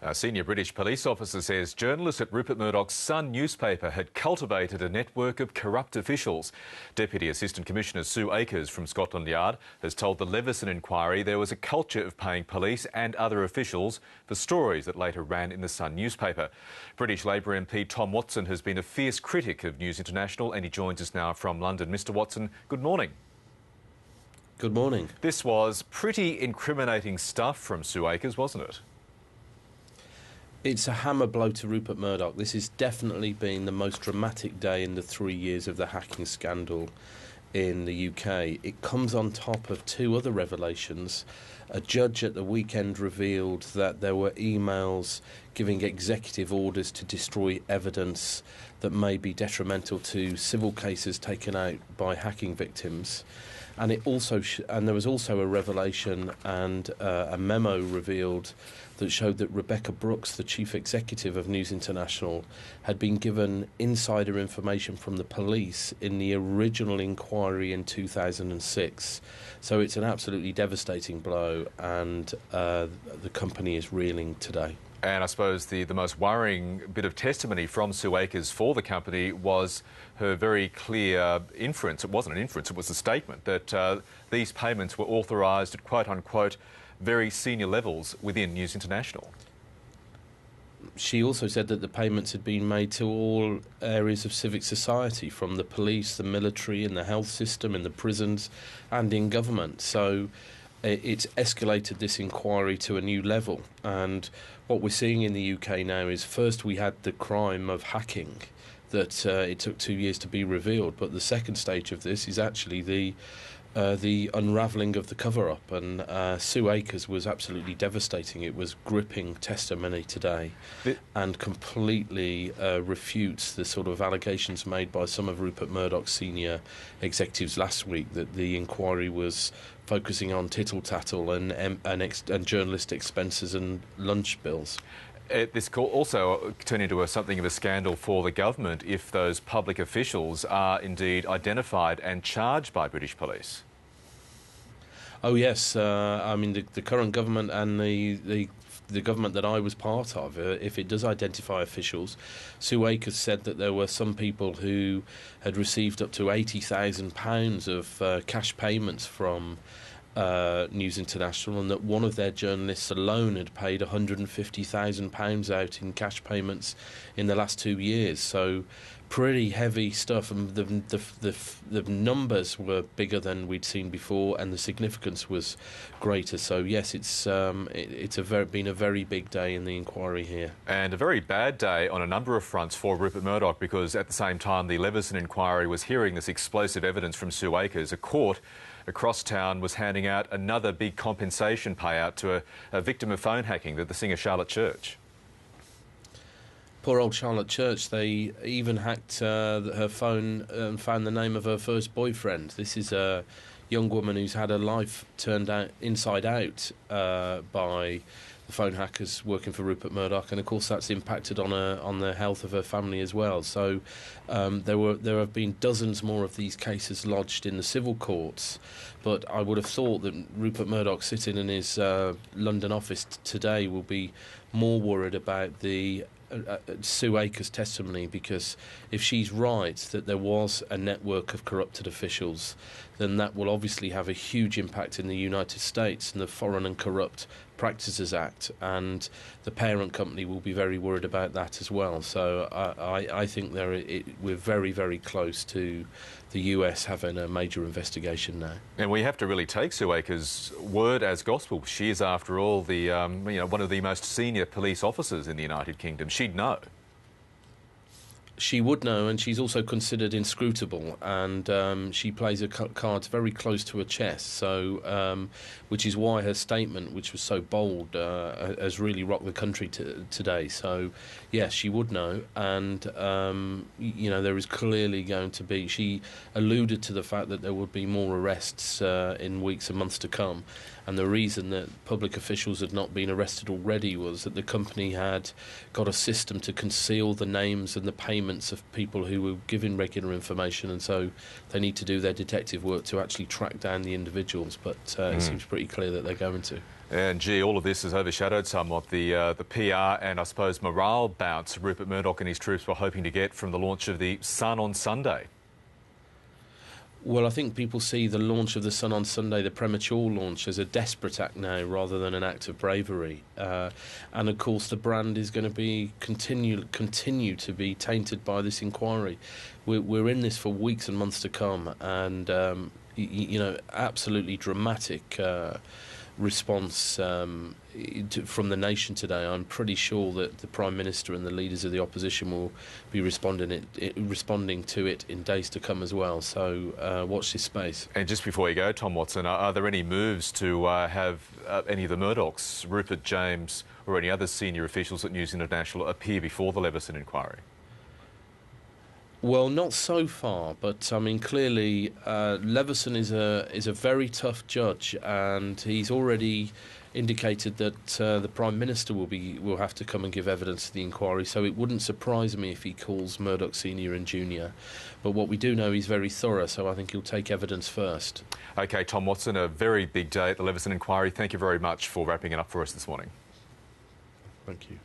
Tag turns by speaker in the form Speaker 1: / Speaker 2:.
Speaker 1: A senior British police officer says journalists at Rupert Murdoch's Sun newspaper had cultivated a network of corrupt officials. Deputy Assistant Commissioner Sue Akers from Scotland Yard has told the Leveson inquiry there was a culture of paying police and other officials for stories that later ran in the Sun newspaper. British Labor MP Tom Watson has been a fierce critic of News International and he joins us now from London. Mr Watson, good morning.
Speaker 2: Good morning.
Speaker 1: This was pretty incriminating stuff from Sue Akers, wasn't it?
Speaker 2: It's a hammer blow to Rupert Murdoch. This has definitely been the most dramatic day in the 3 years of the hacking scandal in the UK. It comes on top of two other revelations. A judge at the weekend revealed that there were emails giving executive orders to destroy evidence that may be detrimental to civil cases taken out by hacking victims. And it also and there was also a revelation and a memo revealed that showed that Rebecca Brooks, the chief executive of News International, had been given insider information from the police in the original inquiry in 2006. So it's an absolutely devastating blow, and the company is reeling today.
Speaker 1: And I suppose the most worrying bit of testimony from Sue Akers for the company was her very clear inference. It wasn't an inference, it was a statement that these payments were authorised at quote-unquote very senior levels within News International.
Speaker 2: She also said that the payments had been made to all areas of civic society, from the police, the military, in the health system, in the prisons and in government. So it's escalated this inquiry to a new level. And what we're seeing in the UK now is, first we had the crime of hacking that it took 2 years to be revealed, but the second stage of this is actually the unravelling of the cover-up, and Sue Akers was absolutely devastating. It was gripping testimony today and completely refutes the sort of allegations made by some of Rupert Murdoch's senior executives last week that the inquiry was focusing on tittle-tattle and journalist expenses and lunch bills.
Speaker 1: This could also turn into something of a scandal for the government if those public officials are indeed identified and charged by British police.
Speaker 2: Oh yes, I mean the current government and the government that I was part of, if it does identify officials, Sue Akers said that there were some people who had received up to £80,000 of cash payments from News International, and that one of their journalists alone had paid £150,000 out in cash payments in the last 2 years. So pretty heavy stuff, and the numbers were bigger than we'd seen before, and the significance was greater. So yes, it's been a very big day in the inquiry here, and
Speaker 1: a very bad day on a number of fronts for Rupert Murdoch, because at the same time the Leveson inquiry was hearing this explosive evidence from Sue Akers, a court across town was handing out another big compensation payout to a victim of phone hacking, the singer Charlotte Church.
Speaker 2: Poor old Charlotte Church. They even hacked her phone and found the name of her first boyfriend. This is a young woman who's had her life turned out inside out by the phone hackers working for Rupert Murdoch, and of course that's impacted on the health of her family as well. So there have been dozens more of these cases lodged in the civil courts, but I would have thought that Rupert Murdoch, sitting in his London office today, will be more worried about the Sue Akers' testimony, because if she's right that there was a network of corrupted officials, then that will obviously have a huge impact in the United States and the Foreign and Corrupt Practices Act, and the parent company will be very worried about that as well. So I think we're very, very close to the US having a major investigation now.
Speaker 1: And we have to really take Sue Akers' word as gospel. She is, after all, the one of the most senior police officers in the United Kingdom. She'd know.
Speaker 2: She would know, and she's also considered inscrutable, and she plays her cards very close to her chest. So, which is why her statement, which was so bold, has really rocked the country today. So, yes, she would know, and there is clearly going to be. She alluded to the fact that there would be more arrests in weeks and months to come. And the reason that public officials had not been arrested already was that the company had got a system to conceal the names and the payments of people who were giving regular information, and so they need to do their detective work to actually track down the individuals. But it seems pretty clear that they're going to.
Speaker 1: And gee, all of this has overshadowed somewhat the PR and I suppose morale bounce Rupert Murdoch and his troops were hoping to get from the launch of the Sun on Sunday.
Speaker 2: Well, I think people see the launch of the Sun on Sunday, the premature launch, as a desperate act now rather than an act of bravery. And of course, the brand is going to be continue to be tainted by this inquiry. We're in this for weeks and months to come, and you know, absolutely dramatic response from the nation today. I'm pretty sure that the Prime Minister and the leaders of the opposition will be responding to it in days to come as well. So watch this space.
Speaker 1: And just before you go, Tom Watson, are there any moves to have any of the Murdochs, Rupert, James or any other senior officials at News International appear before the Leveson inquiry?
Speaker 2: Well, not so far, but I mean, clearly, Leveson is a very tough judge, and he's already indicated that the Prime Minister will have to come and give evidence to the inquiry. So it wouldn't surprise me if he calls Murdoch Senior and Junior. But what we do know, he's very thorough, so I think he'll take evidence first. OK, Tom Watson, a very big day at the Leveson inquiry. Thank you very much for wrapping it up for us this morning. Thank you.